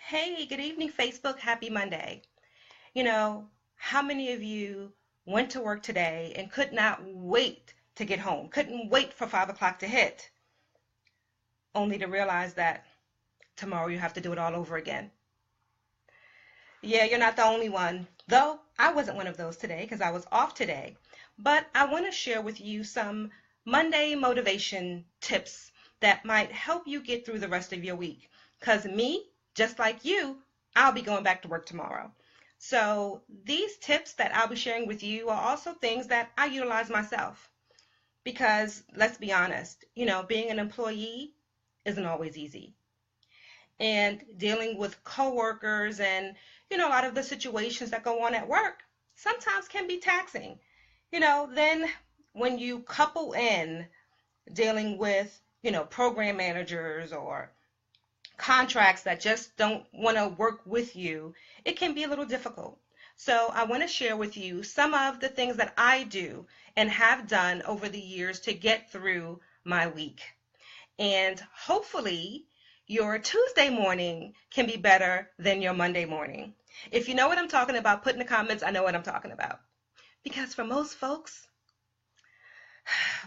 Hey, good evening, Facebook. Happy Monday. You know, how many of you went to work today and could not wait to get home, couldn't wait for 5 o'clock to hit, only to realize that tomorrow you have to do it all over again? Yeah, you're not the only one, though I wasn't one of those today because I was off today. But I want to share with you some Monday motivation tips that might help you get through the rest of your week. Because me, just like you, I'll be going back to work tomorrow. So these tips that I'll be sharing with you are also things that I utilize myself. Because let's be honest, being an employee isn't always easy, and dealing with coworkers and a lot of the situations that go on at work sometimes can be taxing. Then when you couple in dealing with program managers or contracts that just don't want to work with you, it can be a little difficult. So I want to share with you some of the things that I do and have done over the years to get through my week. And hopefully, your Tuesday morning can be better than your Monday morning. If you know what I'm talking about, put in the comments, I know what I'm talking about. Because for most folks,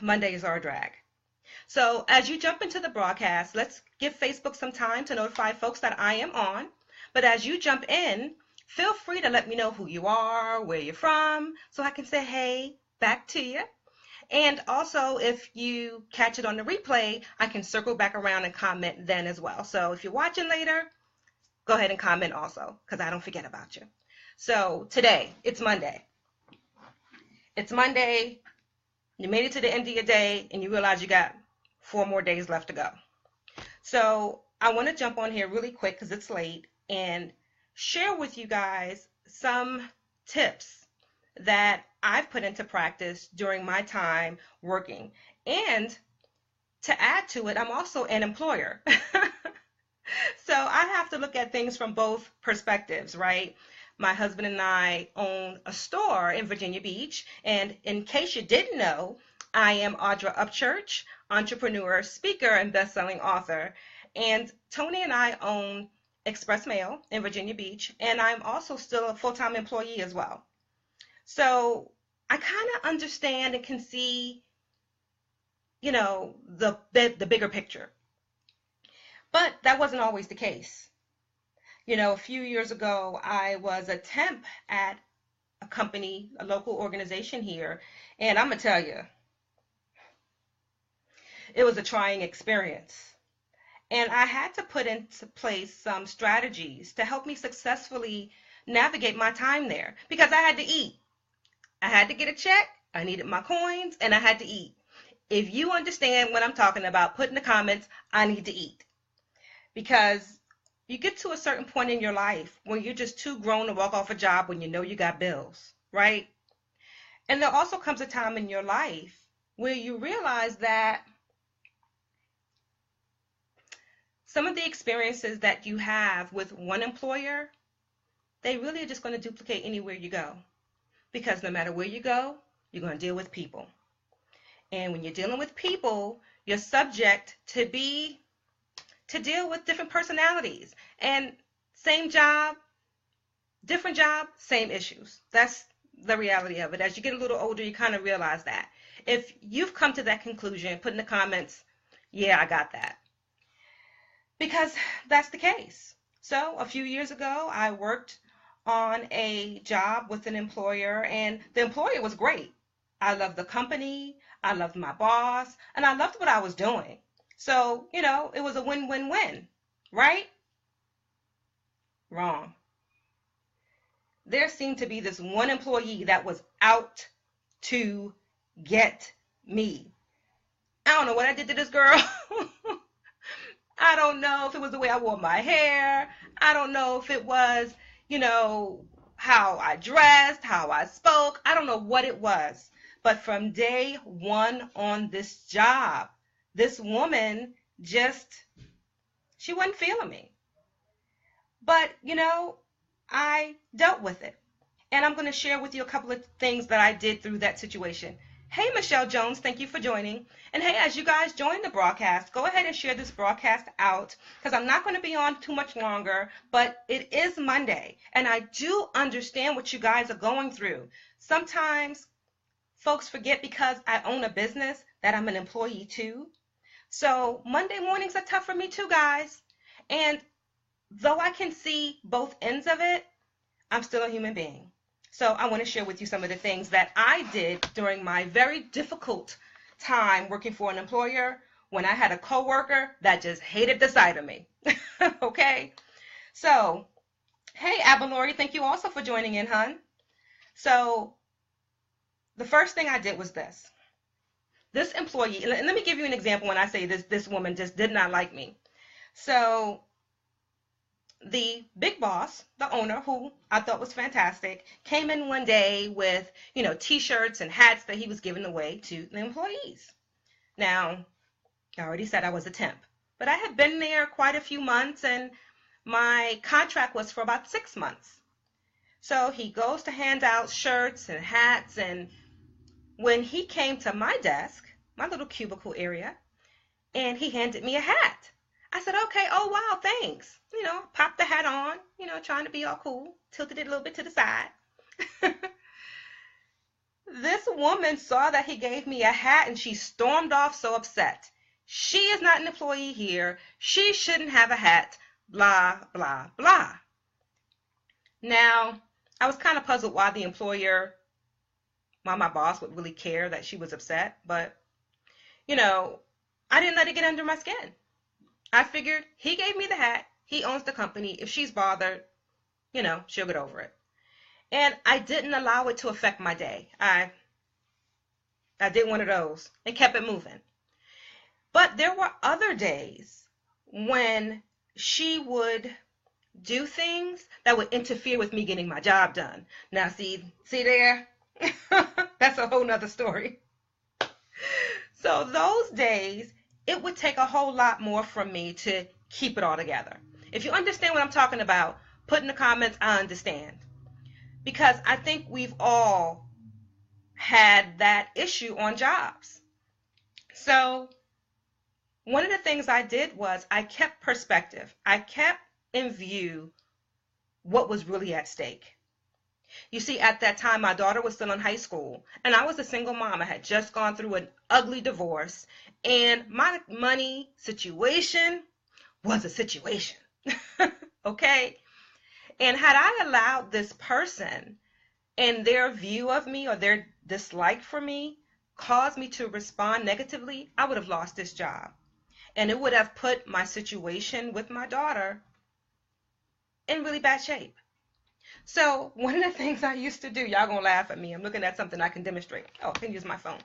Mondays are a drag. So as you jump into the broadcast, let's give Facebook some time to notify folks that I am on. But as you jump in, feel free to let me know who you are, where you're from, so I can say, hey, back to you. And also, if you catch it on the replay, I can circle back around and comment then as well. So if you're watching later, go ahead and comment also, because I don't forget about you. So today, it's Monday. It's Monday. You made it to the end of your day, and you realize you got 4 more days left to go. So I want to jump on here really quick because it's late and share with you guys some tips that I've put into practice during my time working. And to add to it, I'm also an employer. So I have to look at things from both perspectives, right? My husband and I own a store in Virginia Beach. And in case you didn't know, I am Audra Upchurch, entrepreneur, speaker, and best-selling author. And Tony and I own Express Mail in Virginia Beach. And I'm also still a full-time employee as well. So I kind of understand and can see, the bigger picture. But that wasn't always the case. A few years ago, I was a temp at a company, a local organization here, and I'm gonna tell you, it was a trying experience. And I had to put into place some strategies to help me successfully navigate my time there because I had to eat. I had to get a check, I needed my coins, and I had to eat. If you understand what I'm talking about, put in the comments, I need to eat. Because you get to a certain point in your life when you're just too grown to walk off a job when you know you got bills, right? And there also comes a time in your life where you realize that some of the experiences that you have with one employer, they really are just going to duplicate anywhere you go. Because no matter where you go, you're going to deal with people. And when you're dealing with people, you're subject to deal with different personalities. And same job, different job, same issues. That's the reality of it. As you get a little older, you kind of realize that. If you've come to that conclusion, put in the comments, yeah, I got that. Because that's the case. So a few years ago, I worked on a job with an employer, and the employer was great. I loved the company, I loved my boss, and I loved what I was doing. So, it was a win-win-win, right? Wrong. There seemed to be this one employee that was out to get me. I don't know what I did to this girl. I don't know if it was the way I wore my hair. I don't know if it was, how I dressed, how I spoke. I don't know what it was. But from day one on this job, this woman she wasn't feeling me. But, I dealt with it. And I'm going to share with you a couple of things that I did through that situation. Hey, Michelle Jones, thank you for joining. And hey, as you guys join the broadcast, go ahead and share this broadcast out because I'm not going to be on too much longer, but it is Monday. And I do understand what you guys are going through. Sometimes folks forget because I own a business that I'm an employee too. So Monday mornings are tough for me too, guys. And though I can see both ends of it, I'm still a human being. So I want to share with you some of the things that I did during my very difficult time working for an employer when I had a coworker that just hated the sight of me. Okay? So, hey, Abalori, thank you also for joining in, hun. So, the first thing I did was this. This employee, and let me give you an example when I say this woman just did not like me. So, the big boss, the owner, who I thought was fantastic, came in one day with, t-shirts and hats that he was giving away to the employees. Now, I already said I was a temp, but I had been there quite a few months and my contract was for about 6 months. So he goes to hand out shirts and hats, and when he came to my desk, my little cubicle area, and he handed me a hat. I said, okay, oh, wow, thanks. Popped the hat on, trying to be all cool, tilted it a little bit to the side. This woman saw that he gave me a hat and she stormed off so upset. She is not an employee here. She shouldn't have a hat, blah, blah, blah. Now, I was kind of puzzled why my boss would really care that she was upset, but, I didn't let it get under my skin. I figured he gave me the hat. He owns the company. If she's bothered, she'll get over it. And I didn't allow it to affect my day. I did one of those and kept it moving. But there were other days when she would do things that would interfere with me getting my job done. Now, see there? That's a whole nother story. So those days, it would take a whole lot more from me to keep it all together. If you understand what I'm talking about, put in the comments, I understand. Because I think we've all had that issue on jobs. So one of the things I did was I kept perspective. I kept in view what was really at stake. You see, at that time, my daughter was still in high school, and I was a single mom. I had just gone through an ugly divorce, and my money situation was a situation. Okay? And had I allowed this person and their view of me or their dislike for me cause me to respond negatively, I would have lost this job. And it would have put my situation with my daughter in really bad shape. So one of the things I used to do, y'all gonna laugh at me. I'm looking at something I can demonstrate. Oh, I can use my phone.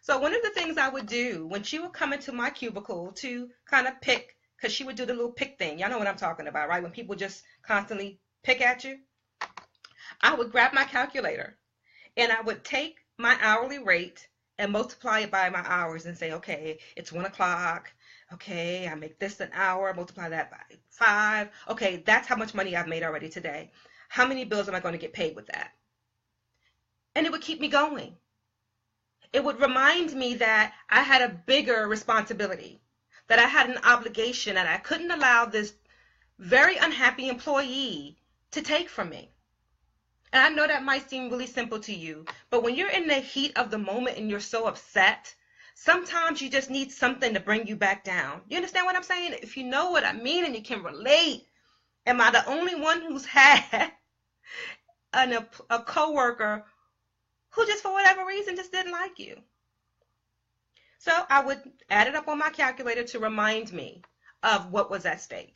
So one of the things I would do when she would come into my cubicle to kind of pick, because she would do the little pick thing. Y'all know what I'm talking about, right? When people just constantly pick at you. I would grab my calculator and I would take my hourly rate and multiply it by my hours and say, okay, it's 1 o'clock. Okay, I make this an hour, multiply that by 5. Okay, that's how much money I've made already today. How many bills am I going to get paid with that? And it would keep me going. It would remind me that I had a bigger responsibility, that I had an obligation, and I couldn't allow this very unhappy employee to take from me. And I know that might seem really simple to you, but when you're in the heat of the moment and you're so upset, sometimes you just need something to bring you back down. You understand what I'm saying? If you know what I mean and you can relate, am I the only one who's had a coworker who just for whatever reason just didn't like you? So I would add it up on my calculator to remind me of what was at stake.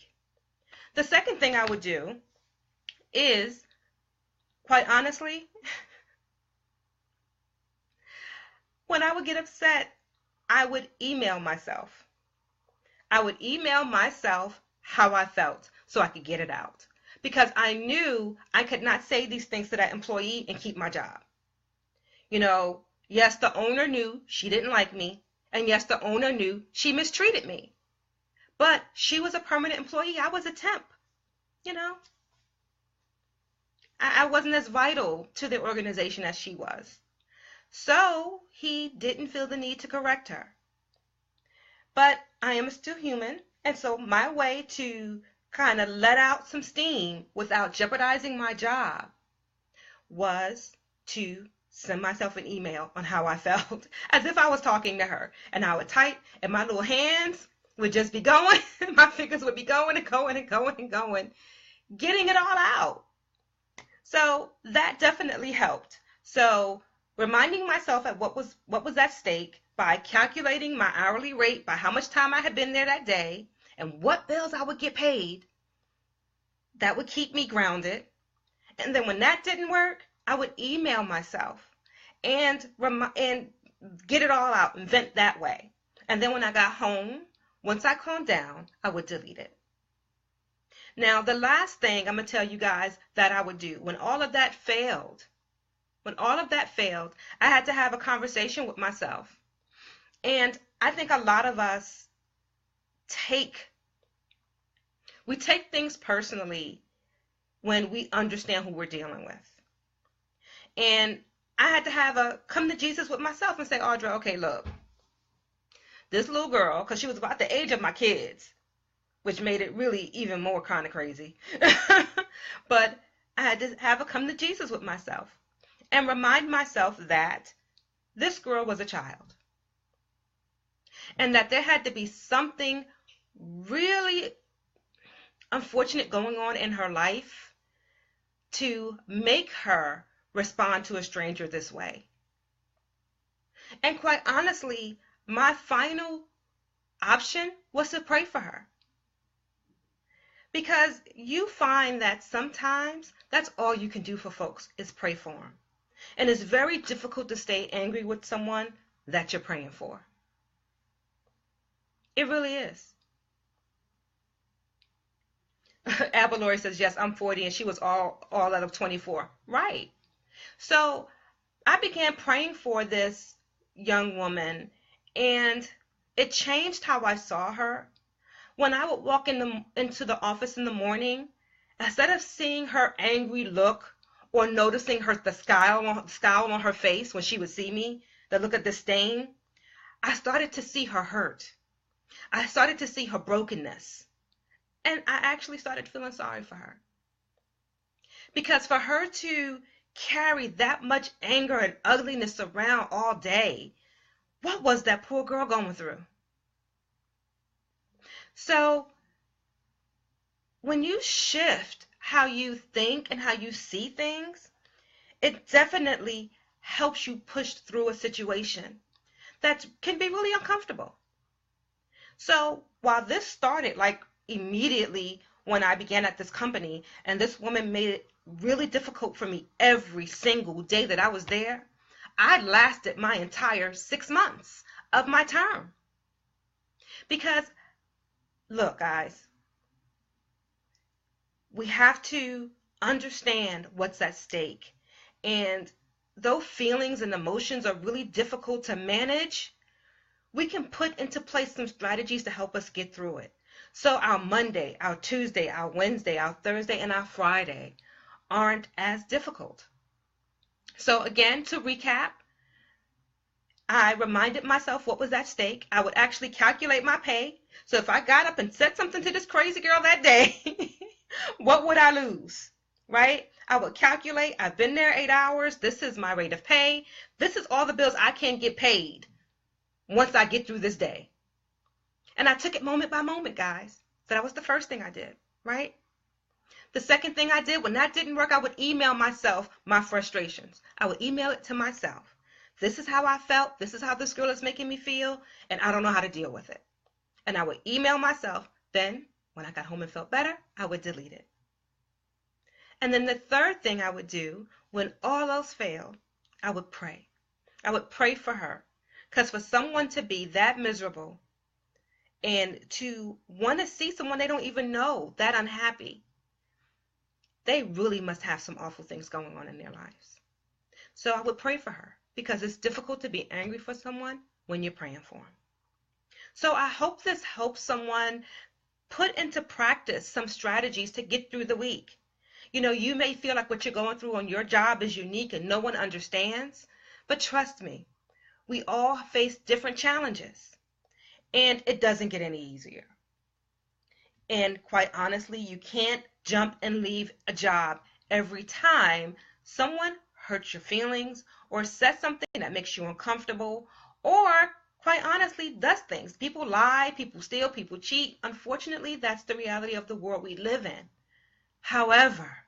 The second thing I would do is, quite honestly, when I would get upset, I would email myself. I would email myself how I felt so I could get it out. Because I knew I could not say these things to that employee and keep my job. Yes, the owner knew she didn't like me. And yes, the owner knew she mistreated me. But she was a permanent employee. I was a temp. I wasn't as vital to the organization as she was. So he didn't feel the need to correct her. But I am still human, and so my way to kind of let out some steam without jeopardizing my job was to send myself an email on how I felt, as if I was talking to her. And I would type, and my little hands would just be going, my fingers would be going and going and going and going, getting it all out. So that definitely helped. So reminding myself at what was at stake by calculating my hourly rate by how much time I had been there that day and what bills I would get paid, that would keep me grounded. And then when that didn't work, I would email myself and get it all out and vent that way. And then when I got home, once I calmed down, I would delete it. Now, the last thing I'm going to tell you guys that I would do when all of that failed, I had to have a conversation with myself. And I think a lot of us take things personally when we understand who we're dealing with. And I had to have a come to Jesus with myself and say, Audra, okay, look, this little girl, because she was about the age of my kids, which made it really even more kind of crazy. But I had to have a come to Jesus with myself and remind myself that this girl was a child and that there had to be something really unfortunate going on in her life to make her respond to a stranger this way. And quite honestly, my final option was to pray for her. Because you find that sometimes that's all you can do for folks is pray for them. And it's very difficult to stay angry with someone that you're praying for. It really is. Abalori says, yes, I'm 40 and she was all out of 24. Right. So I began praying for this young woman, and it changed how I saw her. When I would walk into the office in the morning, instead of seeing her angry look or noticing the scowl on her face when she would see me, the look of disdain, I started to see her hurt. I started to see her brokenness. And I actually started feeling sorry for her. Because for her to carry that much anger and ugliness around all day, what was that poor girl going through? So when you shift how you think and how you see things, it definitely helps you push through a situation that can be really uncomfortable. So while this started like immediately when I began at this company, and this woman made it really difficult for me every single day that I was there, I lasted my entire 6 months of my term. Because look, guys, we have to understand what's at stake. And though feelings and emotions are really difficult to manage, we can put into place some strategies to help us get through it. So our Monday, our Tuesday, our Wednesday, our Thursday, and our Friday aren't as difficult. So again, to recap, I reminded myself what was at stake. I would actually calculate my pay. So if I got up and said something to this crazy girl that day, what would I lose, right? I would calculate, I've been there 8 hours. This is my rate of pay. This is all the bills I can get paid once I get through this day. And I took it moment by moment, guys. So that was the first thing I did, right? The second thing I did, when that didn't work, I would email myself my frustrations. I would email it to myself. This is how I felt. This is how this girl is making me feel. And I don't know how to deal with it. And I would email myself. Then when I got home and felt better, I would delete it. And then the third thing I would do when all else failed, I would pray. I would pray for her. Because for someone to be that miserable and to want to see someone they don't even know that unhappy, they really must have some awful things going on in their lives. So I would pray for her, because it's difficult to be angry for someone when you're praying for them. So I hope this helps someone put into practice some strategies to get through the week. You know, you may feel like what you're going through on your job is unique and no one understands, But trust me, we all face different challenges, and it doesn't get any easier. And quite honestly, you can't jump and leave a job every time someone hurts your feelings or says something that makes you uncomfortable or quite honestly does things. People lie, people steal, people cheat. Unfortunately, that's the reality of the world we live in. However,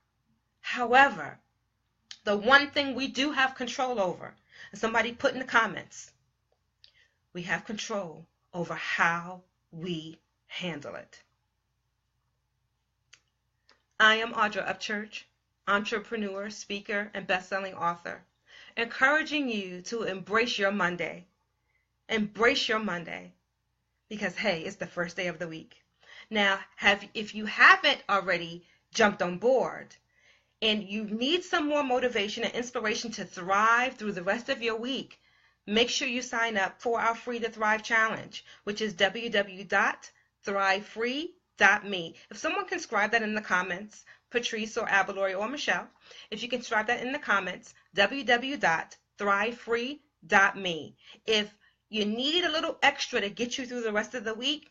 the one thing we do have control over, and somebody put in the comments, we have control over how we handle it. I am Audra Upchurch, entrepreneur, speaker, and best-selling author, encouraging you to embrace your Monday. Embrace your Monday because, hey, it's the first day of the week. Now, if you haven't already jumped on board and you need some more motivation and inspiration to thrive through the rest of your week, make sure you sign up for our Free to Thrive Challenge, which is www.thrivefree.me. If someone can scribe that in the comments, Patrice or Abalori or Michelle, if you can scribe that in the comments, www.thrivefree.me. If you need a little extra to get you through the rest of the week,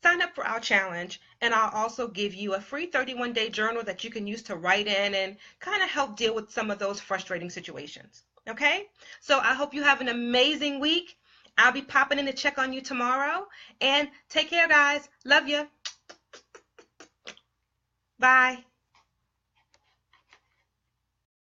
sign up for our challenge, and I'll also give you a free 31-day journal that you can use to write in and kind of help deal with some of those frustrating situations. Okay? So I hope you have an amazing week. I'll be popping in to check on you tomorrow. And take care, guys. Love you. Bye.